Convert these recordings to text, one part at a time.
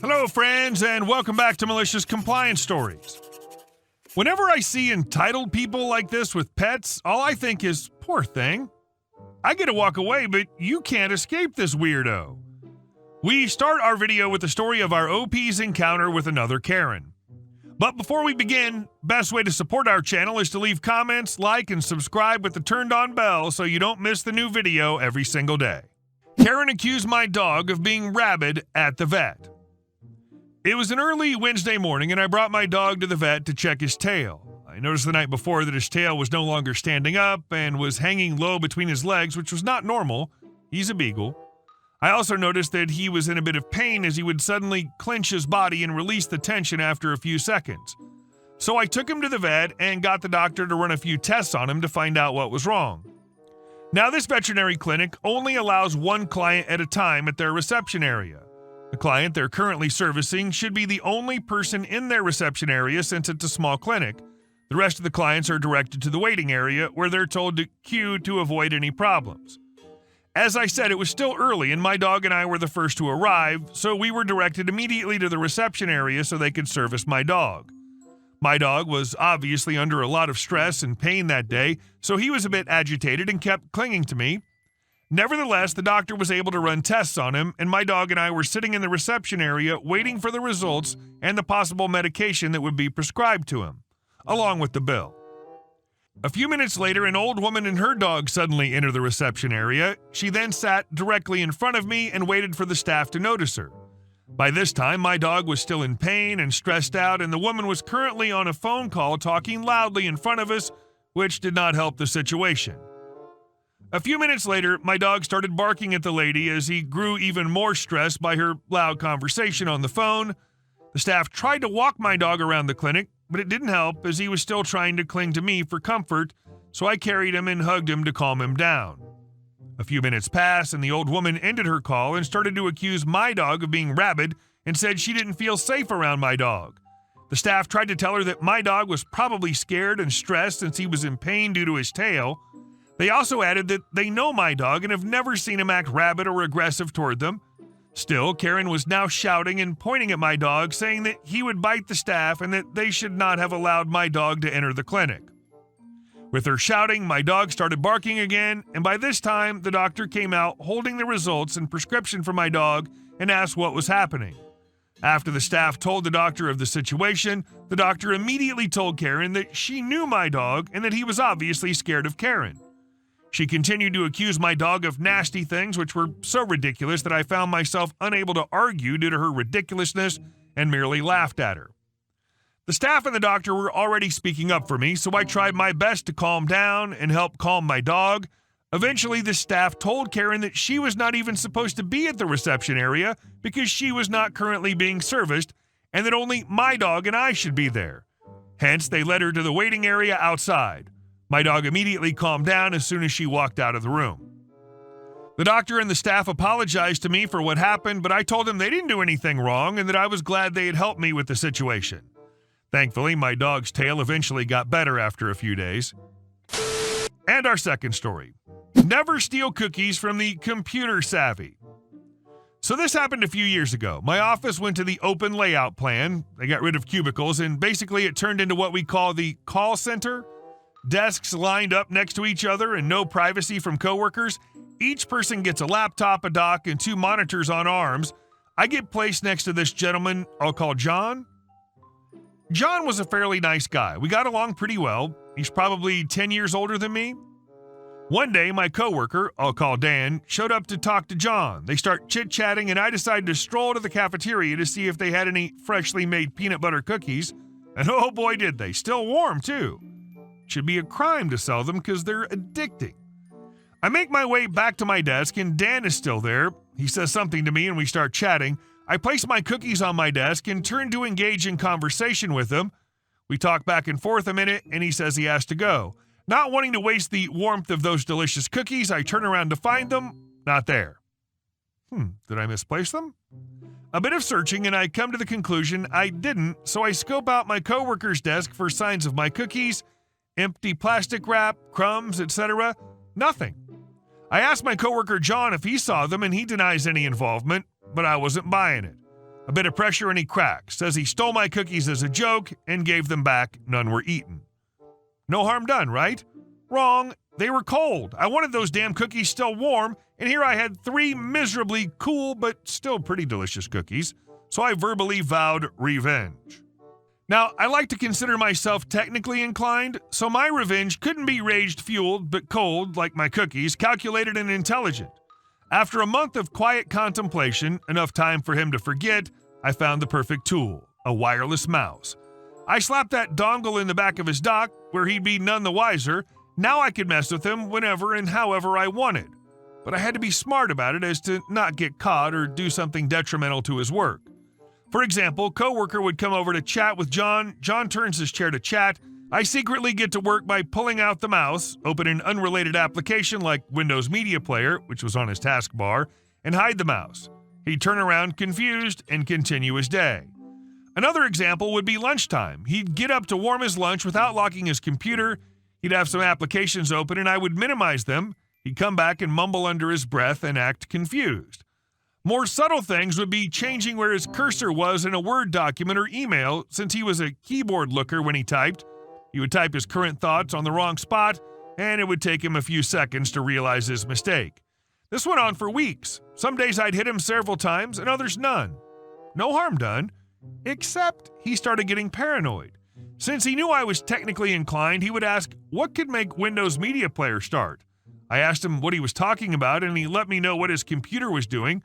Hello, friends, and welcome back to Malicious Compliance Stories. Whenever I see entitled people like this with pets, all I think is, poor thing. I get to walk away, but you can't escape this weirdo. We start our video with the story of our OP's encounter with another Karen. But before we begin, best way to support our channel is to leave comments, like, and subscribe with the turned on bell so you don't miss the new video every single day. Karen accused my dog of being rabid at the vet. It was an early Wednesday morning, and I brought my dog to the vet to check his tail. I noticed the night before that his tail was no longer standing up and was hanging low between his legs, which was not normal. He's a beagle. I also noticed that he was in a bit of pain as he would suddenly clench his body and release the tension after a few seconds. So I took him to the vet and got the doctor to run a few tests on him to find out what was wrong. Now, this veterinary clinic only allows one client at a time at their reception area. The client they're currently servicing should be the only person in their reception area since it's a small clinic. The rest of the clients are directed to the waiting area where they're told to queue to avoid any problems. As I said, it was still early and my dog and I were the first to arrive, so we were directed immediately to the reception area so they could service my dog. My dog was obviously under a lot of stress and pain that day, so he was a bit agitated and kept clinging to me. Nevertheless, the doctor was able to run tests on him, and my dog and I were sitting in the reception area waiting for the results and the possible medication that would be prescribed to him, along with the bill. A few minutes later, an old woman and her dog suddenly entered the reception area. She then sat directly in front of me and waited for the staff to notice her. By this time, my dog was still in pain and stressed out, and the woman was currently on a phone call talking loudly in front of us, which did not help the situation. A few minutes later, my dog started barking at the lady as he grew even more stressed by her loud conversation on the phone. The staff tried to walk my dog around the clinic, but it didn't help as he was still trying to cling to me for comfort, so I carried him and hugged him to calm him down. A few minutes passed and the old woman ended her call and started to accuse my dog of being rabid and said she didn't feel safe around my dog. The staff tried to tell her that my dog was probably scared and stressed since he was in pain due to his tail. They also added that they know my dog and have never seen him act rabid or aggressive toward them. Still, Karen was now shouting and pointing at my dog, saying that he would bite the staff and that they should not have allowed my dog to enter the clinic. With her shouting, my dog started barking again, and by this time, the doctor came out holding the results and prescription for my dog and asked what was happening. After the staff told the doctor of the situation, the doctor immediately told Karen that she knew my dog and that he was obviously scared of Karen. She continued to accuse my dog of nasty things, which were so ridiculous that I found myself unable to argue due to her ridiculousness and merely laughed at her. The staff and the doctor were already speaking up for me, so I tried my best to calm down and help calm my dog. Eventually, the staff told Karen that she was not even supposed to be at the reception area because she was not currently being serviced and that only my dog and I should be there. Hence, they led her to the waiting area outside. My dog immediately calmed down as soon as she walked out of the room. The doctor and the staff apologized to me for what happened, but I told them they didn't do anything wrong and that I was glad they had helped me with the situation. Thankfully, my dog's tail eventually got better after a few days. And our second story. Never steal cookies from the computer savvy. So this happened a few years ago. My office went to the open layout plan. They got rid of cubicles, and basically it turned into what we call the call center. Desks lined up next to each other and no privacy from coworkers. Each person gets a laptop, a dock, and 2 monitors on arms. I get placed next to this gentleman I'll call John. John was a fairly nice guy. We got along pretty well. He's probably 10 years older than me. One day, my coworker, I'll call Dan, showed up to talk to John. They start chit-chatting, and I decided to stroll to the cafeteria to see if they had any freshly made peanut butter cookies. And oh boy, did they. Still warm, too. Should be a crime to sell them because they're addicting. I make my way back to my desk, and Dan is still there. He says something to me, and we start chatting. I place my cookies on my desk and turn to engage in conversation with him. We talk back and forth a minute, and he says he has to go. Not wanting to waste the warmth of those delicious cookies, I turn around to find them. Not there. Did I misplace them? A bit of searching, and I come to the conclusion I didn't, so I scope out my coworker's desk for signs of my cookies. Empty plastic wrap, crumbs, etc. Nothing. I asked my coworker John if he saw them, and he denies any involvement, but I wasn't buying it. A bit of pressure and he cracks. Says he stole my cookies as a joke and gave them back. None were eaten. No harm done, right? Wrong. They were cold. I wanted those damn cookies still warm, and here I had 3 miserably cool but still pretty delicious cookies, so I verbally vowed revenge. Now, I like to consider myself technically inclined, so my revenge couldn't be rage-fueled but cold, like my cookies, calculated and intelligent. After a month of quiet contemplation, enough time for him to forget, I found the perfect tool, a wireless mouse. I slapped that dongle in the back of his dock, where he'd be none the wiser. Now I could mess with him whenever and however I wanted. But I had to be smart about it as to not get caught or do something detrimental to his work. For example, coworker would come over to chat with John. John turns his chair to chat. I secretly get to work by pulling out the mouse, open an unrelated application like Windows Media Player, which was on his taskbar, and hide the mouse. He'd turn around confused and continue his day. Another example would be lunchtime. He'd get up to warm his lunch without locking his computer. He'd have some applications open and I would minimize them. He'd come back and mumble under his breath and act confused. More subtle things would be changing where his cursor was in a Word document or email. Since he was a keyboard looker when he typed, he would type his current thoughts on the wrong spot, and it would take him a few seconds to realize his mistake. This went on for weeks. Some days I'd hit him several times, and others none. No harm done, except he started getting paranoid. Since he knew I was technically inclined, he would ask, what could make Windows Media Player start? I asked him what he was talking about, and he let me know what his computer was doing.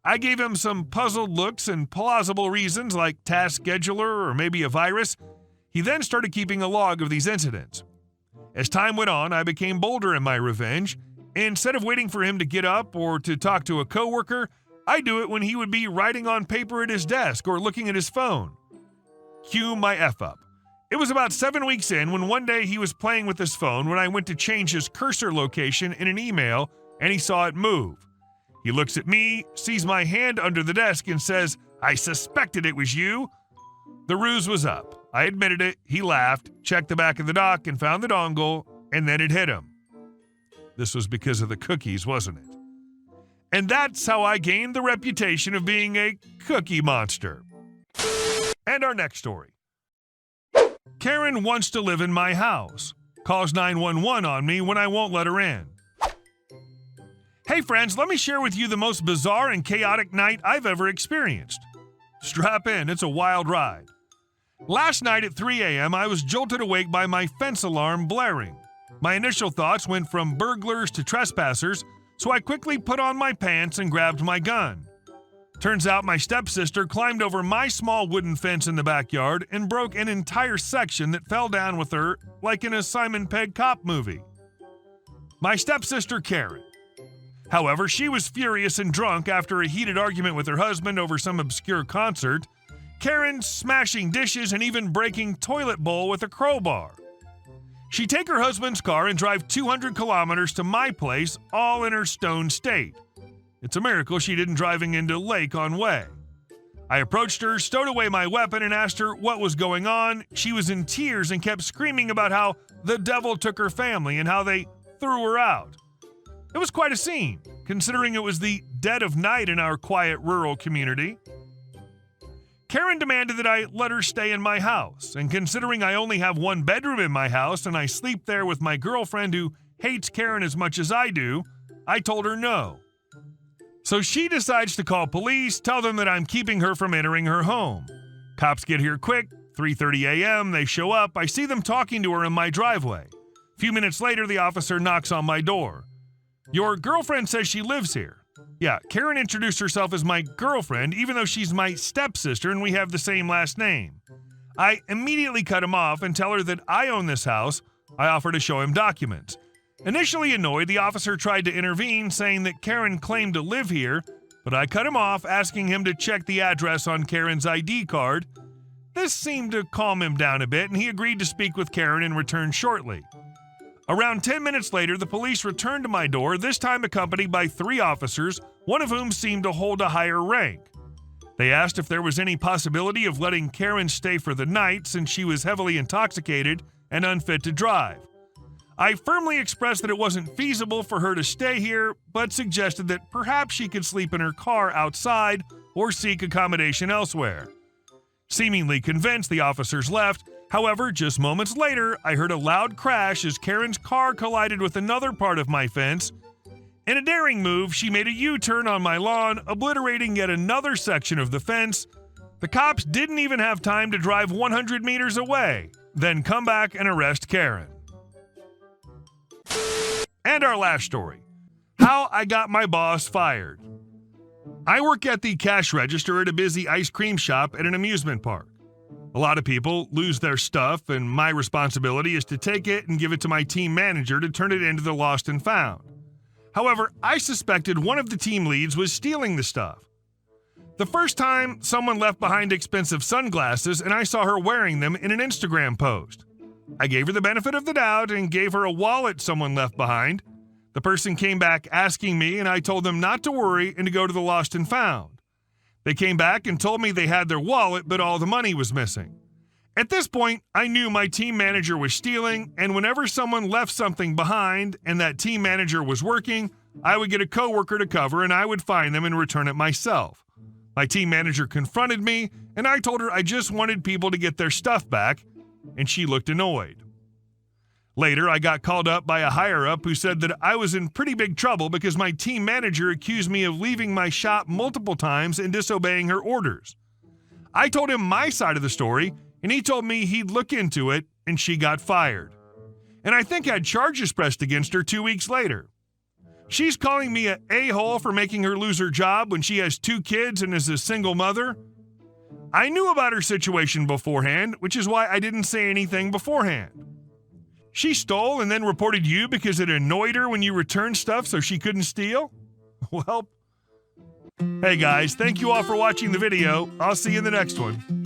I gave him some puzzled looks and plausible reasons like task scheduler or maybe a virus. He then started keeping a log of these incidents. As time went on, I became bolder in my revenge. Instead of waiting for him to get up or to talk to a coworker, I do it when he would be writing on paper at his desk or looking at his phone. Cue my F-up. It was about 7 weeks in when one day he was playing with his phone when I went to change his cursor location in an email and he saw it move. He looks at me, sees my hand under the desk and says, "I suspected it was you." The ruse was up. I admitted it, he laughed, checked the back of the dock and found the dongle, and then it hit him. This was because of the cookies, wasn't it? And that's how I gained the reputation of being a cookie monster. And our next story. Karen wants to live in my house. Calls 911 on me when I won't let her in. Hey friends, let me share with you the most bizarre and chaotic night I've ever experienced. Strap in, it's a wild ride. Last night at 3 a.m., I was jolted awake by my fence alarm blaring. My initial thoughts went from burglars to trespassers, so I quickly put on my pants and grabbed my gun. Turns out my stepsister climbed over my small wooden fence in the backyard and broke an entire section that fell down with her like in a Simon Pegg cop movie. My stepsister Karen. However, she was furious and drunk after a heated argument with her husband over some obscure concert. Karen smashing dishes and even breaking toilet bowl with a crowbar. She'd take her husband's car and drive 200 kilometers to my place, all in her stoned state. It's a miracle she didn't driving into Lake on Way. I approached her, stowed away my weapon, and asked her what was going on. She was in tears and kept screaming about how the devil took her family and how they threw her out. It was quite a scene, considering it was the dead of night in our quiet rural community. Karen demanded that I let her stay in my house, and considering I only have one bedroom in my house and I sleep there with my girlfriend who hates Karen as much as I do, I told her no. So she decides to call police, tell them that I'm keeping her from entering her home. Cops get here quick, 3:30 a.m., they show up, I see them talking to her in my driveway. A few minutes later, the officer knocks on my door. Your girlfriend says she lives here. Yeah, Karen introduced herself as my girlfriend, even though she's my stepsister and we have the same last name. I immediately cut him off and tell her that I own this house. I offer to show him documents. Initially annoyed, the officer tried to intervene, saying that Karen claimed to live here, but I cut him off, asking him to check the address on Karen's ID card. This seemed to calm him down a bit, and he agreed to speak with Karen and return shortly. Around 10 minutes later, the police returned to my door, this time accompanied by 3 officers, one of whom seemed to hold a higher rank. They asked if there was any possibility of letting Karen stay for the night since she was heavily intoxicated and unfit to drive. I firmly expressed that it wasn't feasible for her to stay here, but suggested that perhaps she could sleep in her car outside or seek accommodation elsewhere. Seemingly convinced, the officers left. However, just moments later, I heard a loud crash as Karen's car collided with another part of my fence. In a daring move, she made a U-turn on my lawn, obliterating yet another section of the fence. The cops didn't even have time to drive 100 meters away, then come back and arrest Karen. And our last story: how I got my boss fired. I work at the cash register at a busy ice cream shop at an amusement park. A lot of people lose their stuff, and my responsibility is to take it and give it to my team manager to turn it into the lost and found. However, I suspected one of the team leads was stealing the stuff. The first time, someone left behind expensive sunglasses, and I saw her wearing them in an Instagram post. I gave her the benefit of the doubt and gave her a wallet someone left behind. The person came back asking me, and I told them not to worry and to go to the lost and found. They came back and told me they had their wallet, but all the money was missing. At this point, I knew my team manager was stealing, and whenever someone left something behind and that team manager was working, I would get a coworker to cover and I would find them and return it myself. My team manager confronted me, and I told her I just wanted people to get their stuff back, and she looked annoyed. Later, I got called up by a higher-up who said that I was in pretty big trouble because my team manager accused me of leaving my shop multiple times and disobeying her orders. I told him my side of the story, and he told me he'd look into it, and she got fired. And I think had charges pressed against her 2 weeks later. She's calling me an a-hole for making her lose her job when she has 2 kids and is a single mother. I knew about her situation beforehand, which is why I didn't say anything beforehand. She stole and then reported you because it annoyed her when you returned stuff so she couldn't steal? Well, hey guys, thank you all for watching the video. I'll see you in the next one.